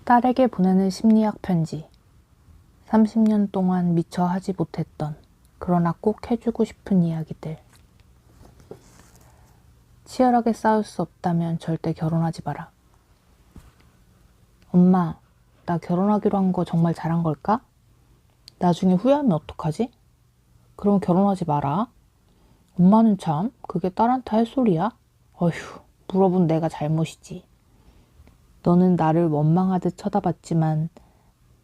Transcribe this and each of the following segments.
딸에게 보내는 심리학 편지. 30년 동안 미처 하지 못했던, 그러나 꼭 해주고 싶은 이야기들. 치열하게 싸울 수 없다면 절대 결혼하지 마라. 엄마, 나 결혼하기로 한 거 정말 잘한 걸까? 나중에 후회하면 어떡하지? 그럼 결혼하지 마라. 엄마는 참, 그게 딸한테 할 소리야? 어휴, 물어본 내가 잘못이지. 너는 나를 원망하듯 쳐다봤지만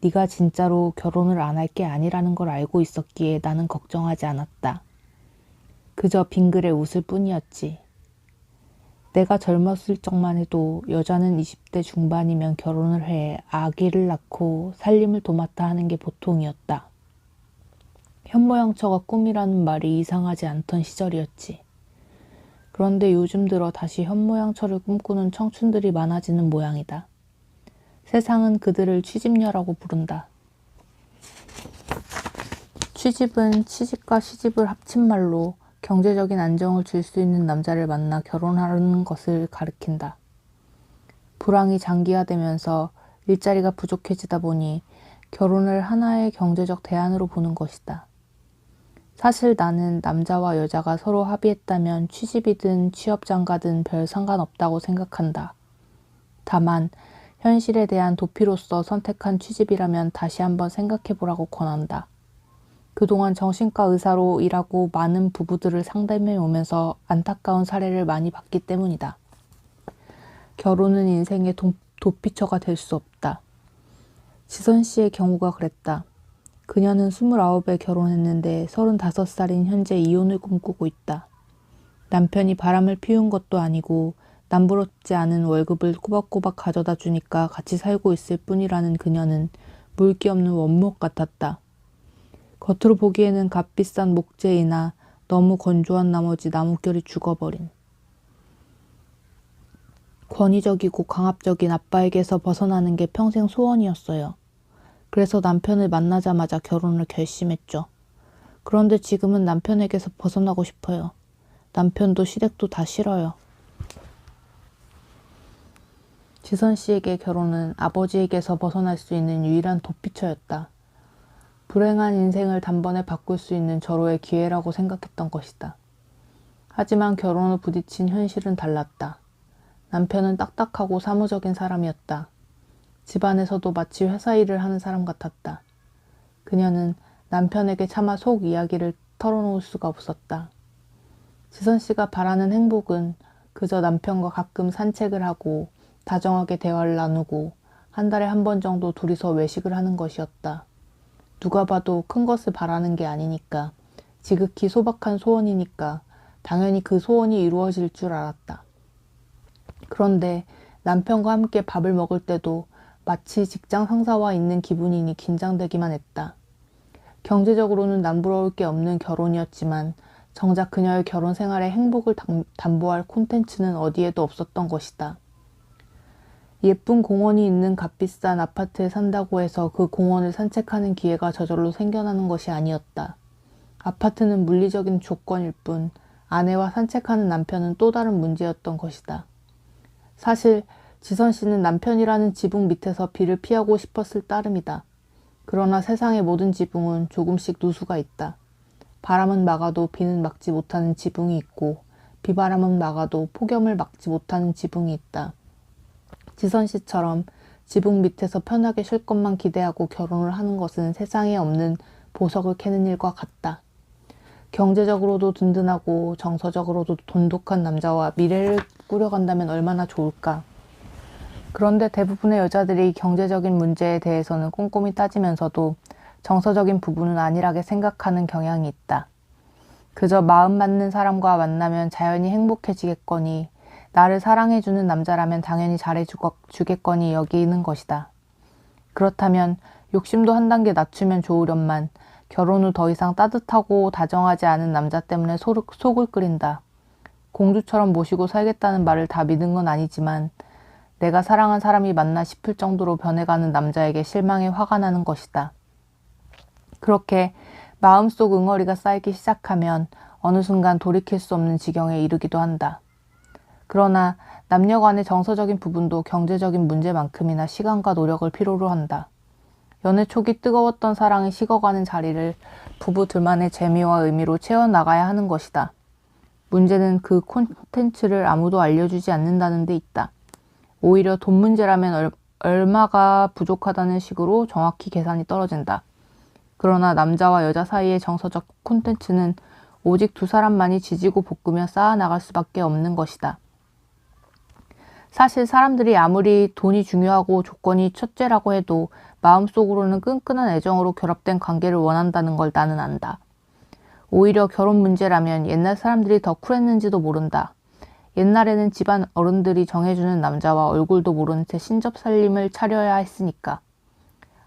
네가 진짜로 결혼을 안 할 게 아니라는 걸 알고 있었기에 나는 걱정하지 않았다. 그저 빙그레 웃을 뿐이었지. 내가 젊었을 적만 해도 여자는 20대 중반이면 결혼을 해 아기를 낳고 살림을 도맡아 하는 게 보통이었다. 현모양처가 꿈이라는 말이 이상하지 않던 시절이었지. 그런데 요즘 들어 다시 현모양처를 꿈꾸는 청춘들이 많아지는 모양이다. 세상은 그들을 취집녀라고 부른다. 취집은 취직과 시집을 합친 말로 경제적인 안정을 줄 수 있는 남자를 만나 결혼하는 것을 가리킨다. 불황이 장기화되면서 일자리가 부족해지다 보니 결혼을 하나의 경제적 대안으로 보는 것이다. 사실 나는 남자와 여자가 서로 합의했다면 취집이든 취업장가든 별 상관없다고 생각한다. 다만 현실에 대한 도피로서 선택한 취집이라면 다시 한번 생각해보라고 권한다. 그동안 정신과 의사로 일하고 많은 부부들을 상담해 오면서 안타까운 사례를 많이 봤기 때문이다. 결혼은 인생의 도피처가 될 수 없다. 지선 씨의 경우가 그랬다. 그녀는 29에 결혼했는데 35살인 현재 이혼을 꿈꾸고 있다. 남편이 바람을 피운 것도 아니고 남부럽지 않은 월급을 꼬박꼬박 가져다 주니까 같이 살고 있을 뿐이라는 그녀는 물기 없는 원목 같았다. 겉으로 보기에는 값비싼 목재이나 너무 건조한 나머지 나뭇결이 죽어버린 권위적이고 강압적인 아빠에게서 벗어나는 게 평생 소원이었어요. 그래서 남편을 만나자마자 결혼을 결심했죠. 그런데 지금은 남편에게서 벗어나고 싶어요. 남편도 시댁도 다 싫어요. 지선 씨에게 결혼은 아버지에게서 벗어날 수 있는 유일한 도피처였다. 불행한 인생을 단번에 바꿀 수 있는 절호의 기회라고 생각했던 것이다. 하지만 결혼 후 부딪힌 현실은 달랐다. 남편은 딱딱하고 사무적인 사람이었다. 집안에서도 마치 회사 일을 하는 사람 같았다. 그녀는 남편에게 차마 속 이야기를 털어놓을 수가 없었다. 지선 씨가 바라는 행복은 그저 남편과 가끔 산책을 하고 다정하게 대화를 나누고 한 달에 한 번 정도 둘이서 외식을 하는 것이었다. 누가 봐도 큰 것을 바라는 게 아니니까, 지극히 소박한 소원이니까 당연히 그 소원이 이루어질 줄 알았다. 그런데 남편과 함께 밥을 먹을 때도 마치 직장 상사와 있는 기분이니 긴장되기만 했다. 경제적으로는 남부러울 게 없는 결혼이었지만 정작 그녀의 결혼 생활의 행복을 담보할 콘텐츠는 어디에도 없었던 것이다. 예쁜 공원이 있는 값비싼 아파트에 산다고 해서 그 공원을 산책하는 기회가 저절로 생겨나는 것이 아니었다. 아파트는 물리적인 조건일 뿐 아내와 산책하는 남편은 또 다른 문제였던 것이다. 사실 지선 씨는 남편이라는 지붕 밑에서 비를 피하고 싶었을 따름이다. 그러나 세상의 모든 지붕은 조금씩 누수가 있다. 바람은 막아도 비는 막지 못하는 지붕이 있고 비바람은 막아도 폭염을 막지 못하는 지붕이 있다. 지선 씨처럼 지붕 밑에서 편하게 쉴 것만 기대하고 결혼을 하는 것은 세상에 없는 보석을 캐는 일과 같다. 경제적으로도 든든하고 정서적으로도 돈독한 남자와 미래를 꾸려간다면 얼마나 좋을까. 그런데 대부분의 여자들이 경제적인 문제에 대해서는 꼼꼼히 따지면서도 정서적인 부분은 안일하게 생각하는 경향이 있다. 그저 마음 맞는 사람과 만나면 자연히 행복해지겠거니, 나를 사랑해주는 남자라면 당연히 잘해주겠거니 여기는 것이다. 그렇다면 욕심도 한 단계 낮추면 좋으련만 결혼 후 더 이상 따뜻하고 다정하지 않은 남자 때문에 속을 끓인다. 공주처럼 모시고 살겠다는 말을 다 믿은 건 아니지만 내가 사랑한 사람이 맞나 싶을 정도로 변해가는 남자에게 실망해 화가 나는 것이다. 그렇게 마음속 응어리가 쌓이기 시작하면 어느 순간 돌이킬 수 없는 지경에 이르기도 한다. 그러나 남녀 간의 정서적인 부분도 경제적인 문제만큼이나 시간과 노력을 필요로 한다. 연애 초기 뜨거웠던 사랑이 식어가는 자리를 부부 둘만의 재미와 의미로 채워나가야 하는 것이다. 문제는 그 콘텐츠를 아무도 알려주지 않는다는 데 있다. 오히려 돈 문제라면 얼마가 부족하다는 식으로 정확히 계산이 떨어진다. 그러나 남자와 여자 사이의 정서적 콘텐츠는 오직 두 사람만이 지지고 볶으며 쌓아나갈 수밖에 없는 것이다. 사실 사람들이 아무리 돈이 중요하고 조건이 첫째라고 해도 마음속으로는 끈끈한 애정으로 결합된 관계를 원한다는 걸 나는 안다. 오히려 결혼 문제라면 옛날 사람들이 더 쿨했는지도 모른다. 옛날에는 집안 어른들이 정해주는 남자와 얼굴도 모른 채 신접살림을 차려야 했으니까.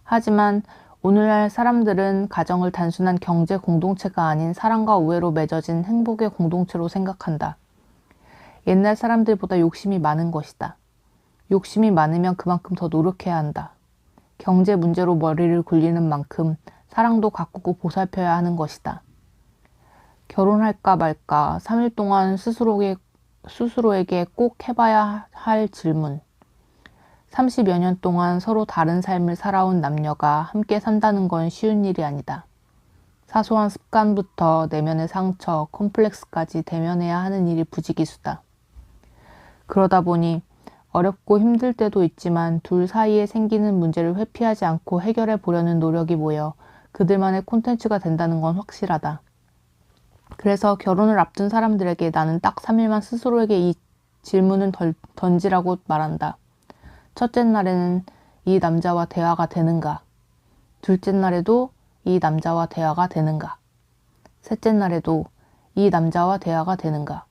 하지만 오늘날 사람들은 가정을 단순한 경제 공동체가 아닌 사랑과 우애로 맺어진 행복의 공동체로 생각한다. 옛날 사람들보다 욕심이 많은 것이다. 욕심이 많으면 그만큼 더 노력해야 한다. 경제 문제로 머리를 굴리는 만큼 사랑도 가꾸고 보살펴야 하는 것이다. 결혼할까 말까 3일 동안 스스로에게 꼭 해봐야 할 질문. 30여 년 동안 서로 다른 삶을 살아온 남녀가 함께 산다는 건 쉬운 일이 아니다. 사소한 습관부터 내면의 상처, 컴플렉스까지 대면해야 하는 일이 부지기수다. 그러다 보니 어렵고 힘들 때도 있지만 둘 사이에 생기는 문제를 회피하지 않고 해결해 보려는 노력이 모여 그들만의 콘텐츠가 된다는 건 확실하다. 그래서 결혼을 앞둔 사람들에게 나는 딱 3일만 스스로에게 이 질문을 던지라고 말한다. 첫째 날에는 이 남자와 대화가 되는가? 둘째 날에도 이 남자와 대화가 되는가? 셋째 날에도 이 남자와 대화가 되는가?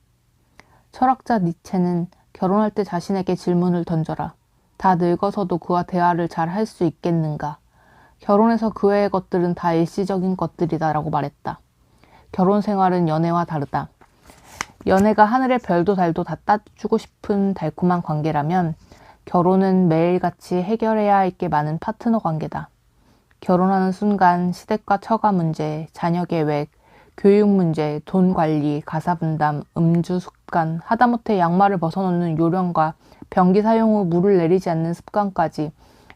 철학자 니체는 결혼할 때 자신에게 질문을 던져라. 다 늙어서도 그와 대화를 잘 할 수 있겠는가? 결혼해서 그 외의 것들은 다 일시적인 것들이다 라고 말했다. 결혼 생활은 연애와 다르다. 연애가 하늘의 별도 달도 다 따주고 싶은 달콤한 관계라면 결혼은 매일같이 해결해야 할 게 많은 파트너 관계다. 결혼하는 순간 시댁과 처가 문제, 자녀 계획, 교육 문제, 돈 관리, 가사 분담, 음주 습관, 하다못해 양말을 벗어놓는 요령과 변기 사용 후 물을 내리지 않는 습관까지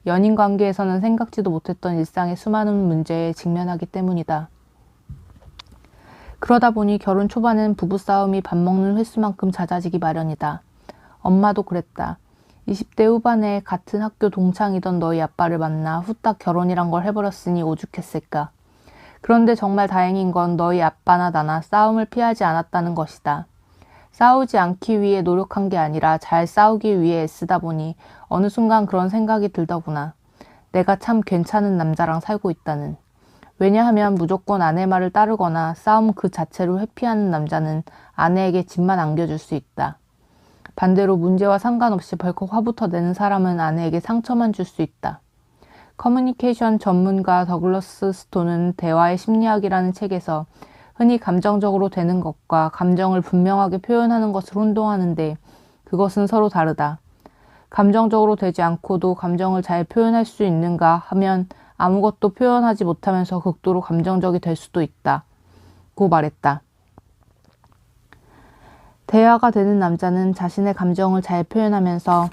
연인 관계에서는 생각지도 못했던 일상의 수많은 문제에 직면하기 때문이다. 그러다 보니 결혼 초반엔 부부싸움이 밥 먹는 횟수만큼 잦아지기 마련이다. 엄마도 그랬다. 20대 후반에 같은 학교 동창이던 너희 아빠를 만나 후딱 결혼이란 걸 해버렸으니 오죽했을까. 그런데 정말 다행인 건 너희 아빠나 나나 싸움을 피하지 않았다는 것이다. 싸우지 않기 위해 노력한 게 아니라 잘 싸우기 위해 애쓰다 보니 어느 순간 그런 생각이 들더구나. 내가 참 괜찮은 남자랑 살고 있다는. 왜냐하면 무조건 아내 말을 따르거나 싸움 그 자체로 회피하는 남자는 아내에게 집만 안겨줄 수 있다. 반대로 문제와 상관없이 벌컥 화부터 내는 사람은 아내에게 상처만 줄 수 있다. 커뮤니케이션 전문가 더글러스 스톤은 대화의 심리학이라는 책에서 흔히 감정적으로 되는 것과 감정을 분명하게 표현하는 것을 혼동하는데 그것은 서로 다르다. 감정적으로 되지 않고도 감정을 잘 표현할 수 있는가 하면 아무것도 표현하지 못하면서 극도로 감정적이 될 수도 있다. 고 말했다. 대화가 되는 남자는 자신의 감정을 잘 표현하면서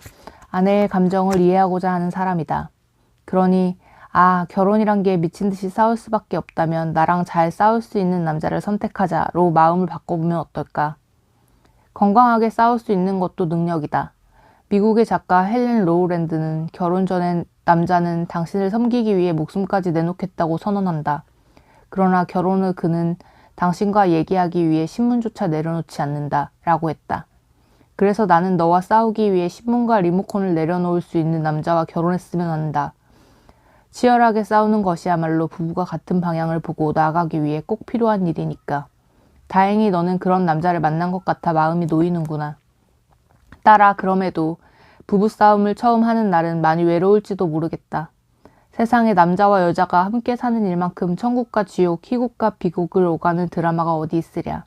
아내의 감정을 이해하고자 하는 사람이다. 그러니 결혼이란 게 미친 듯이 싸울 수밖에 없다면 나랑 잘 싸울 수 있는 남자를 선택하자로 마음을 바꿔보면 어떨까? 건강하게 싸울 수 있는 것도 능력이다. 미국의 작가 헬렌 로우랜드는 결혼 전엔 남자는 당신을 섬기기 위해 목숨까지 내놓겠다고 선언한다. 그러나 결혼 후 그는 당신과 얘기하기 위해 신문조차 내려놓지 않는다 라고 했다. 그래서 나는 너와 싸우기 위해 신문과 리모컨을 내려놓을 수 있는 남자와 결혼했으면 한다. 치열하게 싸우는 것이야말로 부부가 같은 방향을 보고 나아가기 위해 꼭 필요한 일이니까. 다행히 너는 그런 남자를 만난 것 같아 마음이 놓이는구나. 딸아, 그럼에도 부부싸움을 처음 하는 날은 많이 외로울지도 모르겠다. 세상에 남자와 여자가 함께 사는 일만큼 천국과 지옥, 희곡과 비곡을 오가는 드라마가 어디 있으랴.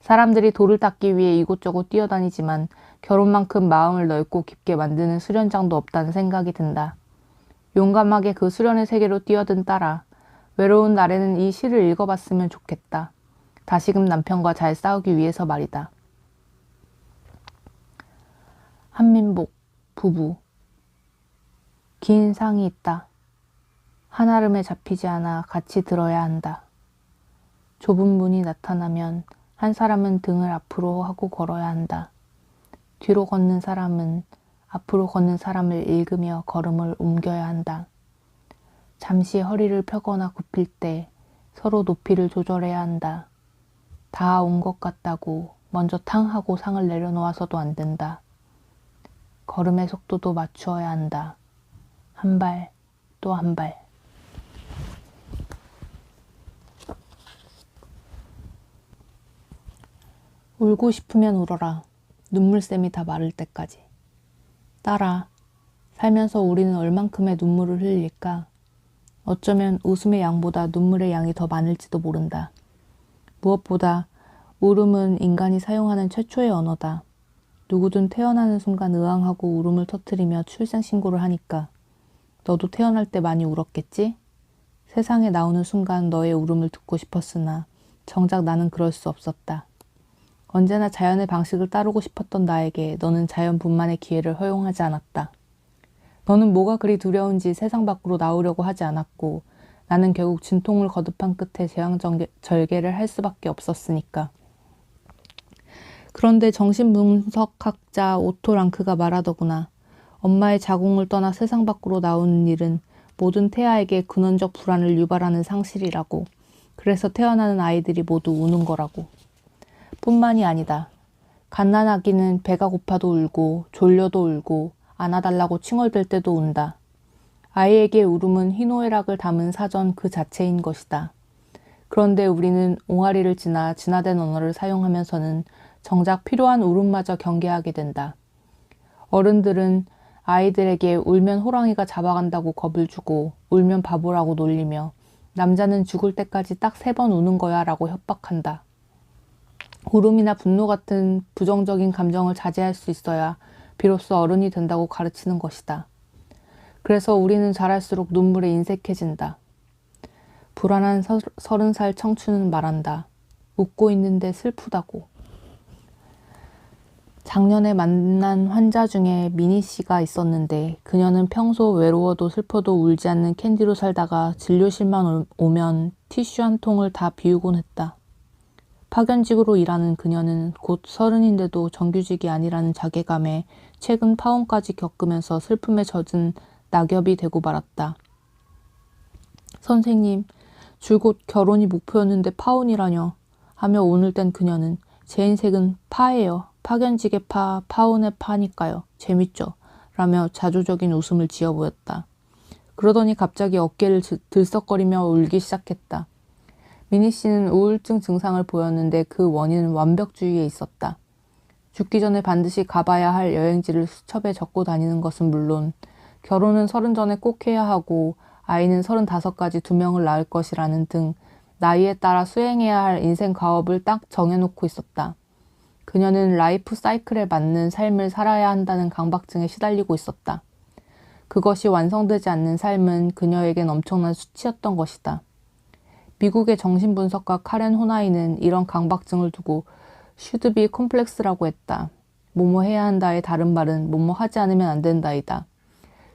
사람들이 돌을 닦기 위해 이곳저곳 뛰어다니지만 결혼만큼 마음을 넓고 깊게 만드는 수련장도 없다는 생각이 든다. 용감하게 그 수련의 세계로 뛰어든 딸아. 외로운 날에는 이 시를 읽어봤으면 좋겠다. 다시금 남편과 잘 싸우기 위해서 말이다. 한민복, 부부. 긴 상이 있다. 한아름에 잡히지 않아 같이 들어야 한다. 좁은 문이 나타나면 한 사람은 등을 앞으로 하고 걸어야 한다. 뒤로 걷는 사람은 앞으로 걷는 사람을 읽으며 걸음을 옮겨야 한다. 잠시 허리를 펴거나 굽힐 때 서로 높이를 조절해야 한다. 다 온 것 같다고 먼저 탕 하고 상을 내려놓아서도 안 된다. 걸음의 속도도 맞추어야 한다. 한 발, 또 한 발. 울고 싶으면 울어라. 눈물샘이 다 마를 때까지. 딸아, 살면서 우리는 얼만큼의 눈물을 흘릴까? 어쩌면 웃음의 양보다 눈물의 양이 더 많을지도 모른다. 무엇보다 울음은 인간이 사용하는 최초의 언어다. 누구든 태어나는 순간 으앙하고 울음을 터뜨리며 출생신고를 하니까. 너도 태어날 때 많이 울었겠지? 세상에 나오는 순간 너의 울음을 듣고 싶었으나 정작 나는 그럴 수 없었다. 언제나 자연의 방식을 따르고 싶었던 나에게 너는 자연분만의 기회를 허용하지 않았다. 너는 뭐가 그리 두려운지 세상 밖으로 나오려고 하지 않았고 나는 결국 진통을 거듭한 끝에 재앙절개를 할 수밖에 없었으니까. 그런데 정신분석학자 오토 랑크가 말하더구나. 엄마의 자궁을 떠나 세상 밖으로 나오는 일은 모든 태아에게 근원적 불안을 유발하는 상실이라고. 그래서 태어나는 아이들이 모두 우는 거라고. 뿐만이 아니다. 갓난아기는 배가 고파도 울고 졸려도 울고 안아달라고 칭얼댈 때도 운다. 아이에게 울음은 희노애락을 담은 사전 그 자체인 것이다. 그런데 우리는 옹알이를 지나 진화된 언어를 사용하면서는 정작 필요한 울음마저 경계하게 된다. 어른들은 아이들에게 울면 호랑이가 잡아간다고 겁을 주고 울면 바보라고 놀리며 남자는 죽을 때까지 딱 3번 우는 거야 라고 협박한다. 울음이나 분노 같은 부정적인 감정을 자제할 수 있어야 비로소 어른이 된다고 가르치는 것이다. 그래서 우리는 자랄수록 눈물에 인색해진다. 불안한 30살 청춘은 말한다. 웃고 있는데 슬프다고. 작년에 만난 환자 중에 미니 씨가 있었는데 그녀는 평소 외로워도 슬퍼도 울지 않는 캔디로 살다가 진료실만 오면 티슈 한 통을 다 비우곤 했다. 파견직으로 일하는 그녀는 곧 30인데도 정규직이 아니라는 자괴감에 최근 파혼까지 겪으면서 슬픔에 젖은 낙엽이 되고 말았다. 선생님, 줄곧 결혼이 목표였는데 파혼이라뇨 하며 오늘 땐 그녀는 제 인생은 파예요. 파견직의 파, 파혼의 파니까요. 재밌죠? 라며 자조적인 웃음을 지어 보였다. 그러더니 갑자기 어깨를 들썩거리며 울기 시작했다. 미니 씨는 우울증 증상을 보였는데 그 원인은 완벽주의에 있었다. 죽기 전에 반드시 가봐야 할 여행지를 수첩에 적고 다니는 것은 물론 결혼은 30 전에 꼭 해야 하고 아이는 35까지 2명을 낳을 것이라는 등 나이에 따라 수행해야 할 인생 과업을 딱 정해놓고 있었다. 그녀는 라이프 사이클에 맞는 삶을 살아야 한다는 강박증에 시달리고 있었다. 그것이 완성되지 않는 삶은 그녀에겐 엄청난 수치였던 것이다. 미국의 정신분석가 카렌 호나이는 이런 강박증을 두고 슈드비 콤플렉스라고 했다. 뭐뭐 해야 한다의 다른 말은 뭐뭐 하지 않으면 안 된다이다.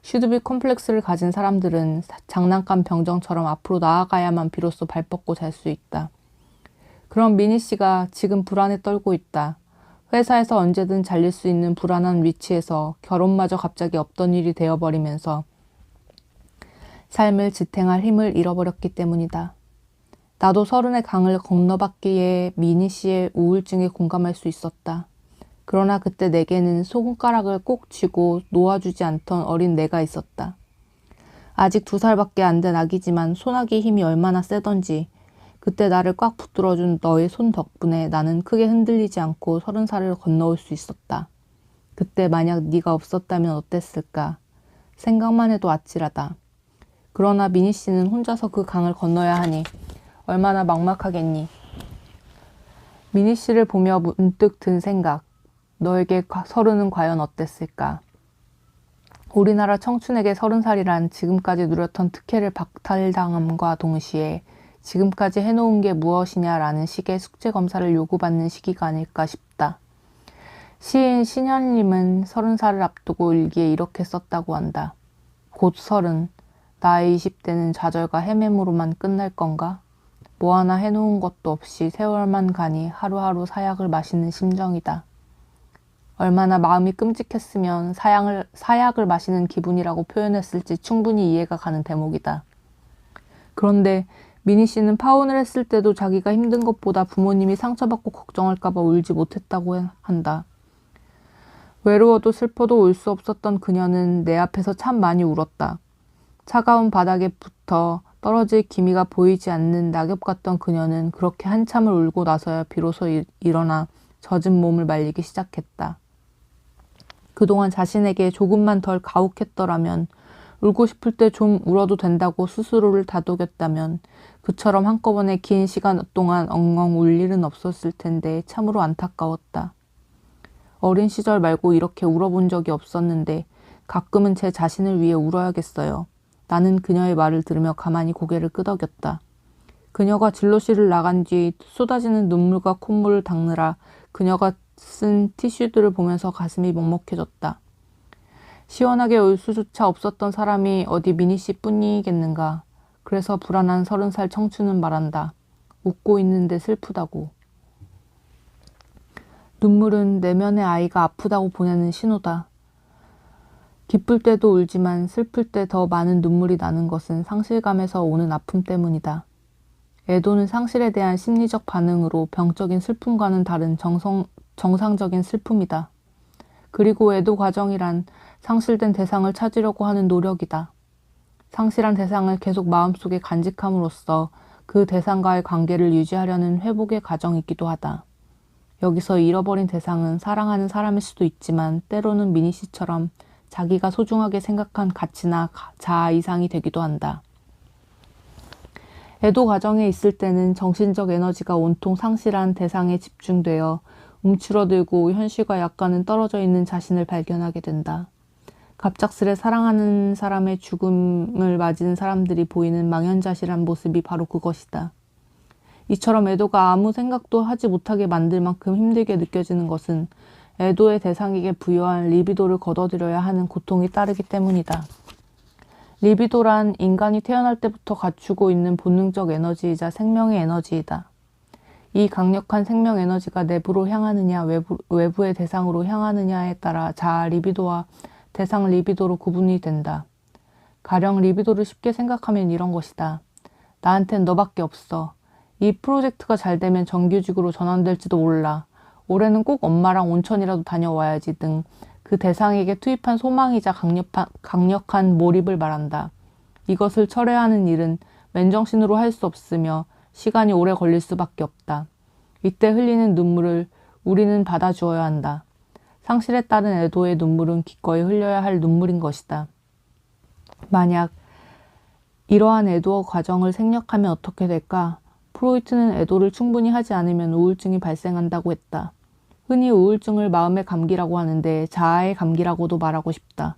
슈드비 콤플렉스를 가진 사람들은 장난감 병정처럼 앞으로 나아가야만 비로소 발 뻗고 잘 수 있다. 그럼 미니 씨가 지금 불안에 떨고 있다. 회사에서 언제든 잘릴 수 있는 불안한 위치에서 결혼마저 갑자기 없던 일이 되어버리면서 삶을 지탱할 힘을 잃어버렸기 때문이다. 나도 30의 강을 건너봤기에 미니 씨의 우울증에 공감할 수 있었다. 그러나 그때 내게는 손가락을 꼭 쥐고 놓아주지 않던 어린 내가 있었다. 아직 2살밖에 안 된 아기지만 소나기 힘이 얼마나 세던지 그때 나를 꽉 붙들어준 너의 손 덕분에 나는 크게 흔들리지 않고 30살을 건너올 수 있었다. 그때 만약 네가 없었다면 어땠을까? 생각만 해도 아찔하다. 그러나 미니 씨는 혼자서 그 강을 건너야 하니 얼마나 막막하겠니? 미니 씨를 보며 문득 든 생각. 너에게 30은 과연 어땠을까? 우리나라 청춘에게 30살이란 지금까지 누렸던 특혜를 박탈당함과 동시에 지금까지 해놓은 게 무엇이냐라는 식의 숙제검사를 요구받는 시기가 아닐까 싶다. 시인 신현림은 30살을 앞두고 일기에 이렇게 썼다고 한다. 곧 30, 나의 20대는 좌절과 헤매므로만 끝날 건가? 뭐 하나 해놓은 것도 없이 세월만 가니 하루하루 사약을 마시는 심정이다. 얼마나 마음이 끔찍했으면 사약을 마시는 기분이라고 표현했을지 충분히 이해가 가는 대목이다. 그런데 미니 씨는 파혼을 했을 때도 자기가 힘든 것보다 부모님이 상처받고 걱정할까봐 울지 못했다고 한다. 외로워도 슬퍼도 울 수 없었던 그녀는 내 앞에서 참 많이 울었다. 차가운 바닥에 붙어 떨어질 기미가 보이지 않는 낙엽 같던 그녀는 그렇게 한참을 울고 나서야 비로소 일어나 젖은 몸을 말리기 시작했다. 그동안 자신에게 조금만 덜 가혹했더라면, 울고 싶을 때 좀 울어도 된다고 스스로를 다독였다면 그처럼 한꺼번에 긴 시간 동안 엉엉 울 일은 없었을 텐데 참으로 안타까웠다. 어린 시절 말고 이렇게 울어본 적이 없었는데 가끔은 제 자신을 위해 울어야겠어요. 나는 그녀의 말을 들으며 가만히 고개를 끄덕였다. 그녀가 진로실을 나간 뒤 쏟아지는 눈물과 콧물을 닦느라 그녀가 쓴 티슈들을 보면서 가슴이 먹먹해졌다. 시원하게 울 수조차 없었던 사람이 어디 미니 씨뿐이겠는가. 그래서 불안한 30살 청춘은 말한다. 웃고 있는데 슬프다고. 눈물은 내면의 아이가 아프다고 보내는 신호다. 기쁠 때도 울지만 슬플 때 더 많은 눈물이 나는 것은 상실감에서 오는 아픔 때문이다. 애도는 상실에 대한 심리적 반응으로 병적인 슬픔과는 다른 정상적인 슬픔이다. 그리고 애도 과정이란 상실된 대상을 찾으려고 하는 노력이다. 상실한 대상을 계속 마음속에 간직함으로써 그 대상과의 관계를 유지하려는 회복의 과정이기도 하다. 여기서 잃어버린 대상은 사랑하는 사람일 수도 있지만 때로는 미니 씨처럼 자기가 소중하게 생각한 가치나 자아 이상이 되기도 한다. 애도 과정에 있을 때는 정신적 에너지가 온통 상실한 대상에 집중되어 움츠러들고 현실과 약간은 떨어져 있는 자신을 발견하게 된다. 갑작스레 사랑하는 사람의 죽음을 맞이는 사람들이 보이는 망연자실한 모습이 바로 그것이다. 이처럼 애도가 아무 생각도 하지 못하게 만들 만큼 힘들게 느껴지는 것은 애도의 대상에게 부여한 리비도를 걷어들여야 하는 고통이 따르기 때문이다. 리비도란 인간이 태어날 때부터 갖추고 있는 본능적 에너지이자 생명의 에너지이다. 이 강력한 생명 에너지가 내부로 향하느냐 외부의 대상으로 향하느냐에 따라 자아 리비도와 대상 리비도로 구분이 된다. 가령 리비도를 쉽게 생각하면 이런 것이다. 나한텐 너밖에 없어. 이 프로젝트가 잘 되면 정규직으로 전환될지도 몰라. 올해는 꼭 엄마랑 온천이라도 다녀와야지 등 그 대상에게 투입한 소망이자 강력한 몰입을 말한다. 이것을 철회하는 일은 맨정신으로 할 수 없으며 시간이 오래 걸릴 수밖에 없다. 이때 흘리는 눈물을 우리는 받아주어야 한다. 상실에 따른 애도의 눈물은 기꺼이 흘려야 할 눈물인 것이다. 만약 이러한 애도 과정을 생략하면 어떻게 될까? 프로이트는 애도를 충분히 하지 않으면 우울증이 발생한다고 했다. 흔히 우울증을 마음의 감기라고 하는데 자아의 감기라고도 말하고 싶다.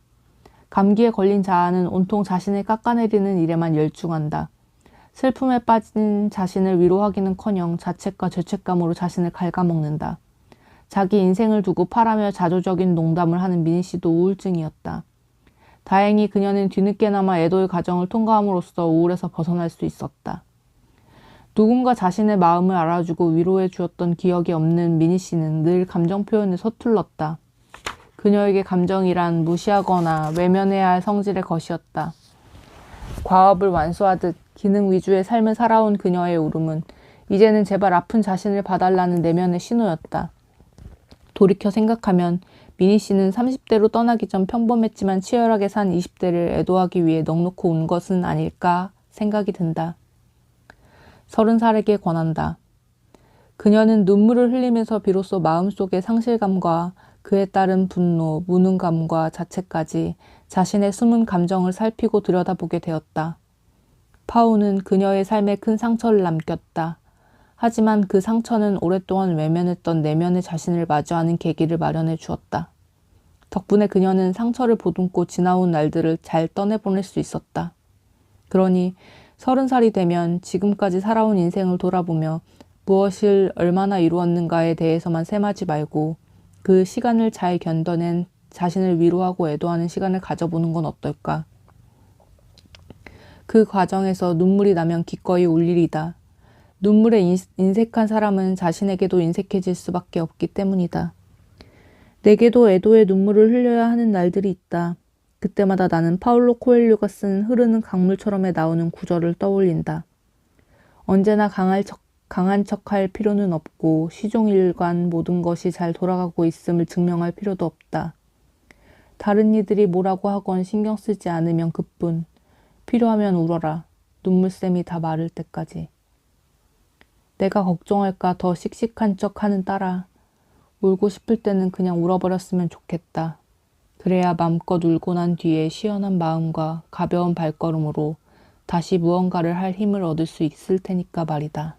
감기에 걸린 자아는 온통 자신을 깎아내리는 일에만 열중한다. 슬픔에 빠진 자신을 위로하기는커녕 자책과 죄책감으로 자신을 갉아먹는다. 자기 인생을 두고 파라며 자조적인 농담을 하는 미니 씨도 우울증이었다. 다행히 그녀는 뒤늦게나마 애도의 과정을 통과함으로써 우울에서 벗어날 수 있었다. 누군가 자신의 마음을 알아주고 위로해 주었던 기억이 없는 미니 씨는 늘 감정 표현에 서툴렀다. 그녀에게 감정이란 무시하거나 외면해야 할 성질의 것이었다. 과업을 완수하듯 기능 위주의 삶을 살아온 그녀의 울음은 이제는 제발 아픈 자신을 봐달라는 내면의 신호였다. 돌이켜 생각하면 미니 씨는 30대로 떠나기 전 평범했지만 치열하게 산 20대를 애도하기 위해 넋놓고 운 것은 아닐까 생각이 든다. 30살에게 권한다. 그녀는 눈물을 흘리면서 비로소 마음속의 상실감과 그에 따른 분노, 무능감과 자책까지 자신의 숨은 감정을 살피고 들여다보게 되었다. 파우는 그녀의 삶에 큰 상처를 남겼다. 하지만 그 상처는 오랫동안 외면했던 내면의 자신을 마주하는 계기를 마련해 주었다. 덕분에 그녀는 상처를 보듬고 지나온 날들을 잘 떠내보낼 수 있었다. 그러니 30살이 되면 지금까지 살아온 인생을 돌아보며 무엇을 얼마나 이루었는가에 대해서만 셈하지 말고 그 시간을 잘 견뎌낸 자신을 위로하고 애도하는 시간을 가져보는 건 어떨까? 그 과정에서 눈물이 나면 기꺼이 울 일이다. 눈물에 인색한 사람은 자신에게도 인색해질 수밖에 없기 때문이다. 내게도 애도의 눈물을 흘려야 하는 날들이 있다. 그때마다 나는 파울로 코엘료가 쓴 흐르는 강물처럼에 나오는 구절을 떠올린다. 언제나 강한 척할 필요는 없고 시종일관 모든 것이 잘 돌아가고 있음을 증명할 필요도 없다. 다른 이들이 뭐라고 하건 신경 쓰지 않으면 그뿐. 필요하면 울어라. 눈물샘이 다 마를 때까지. 내가 걱정할까 더 씩씩한 척 하는 딸아. 울고 싶을 때는 그냥 울어버렸으면 좋겠다. 그래야 맘껏 울고 난 뒤에 시원한 마음과 가벼운 발걸음으로 다시 무언가를 할 힘을 얻을 수 있을 테니까 말이다.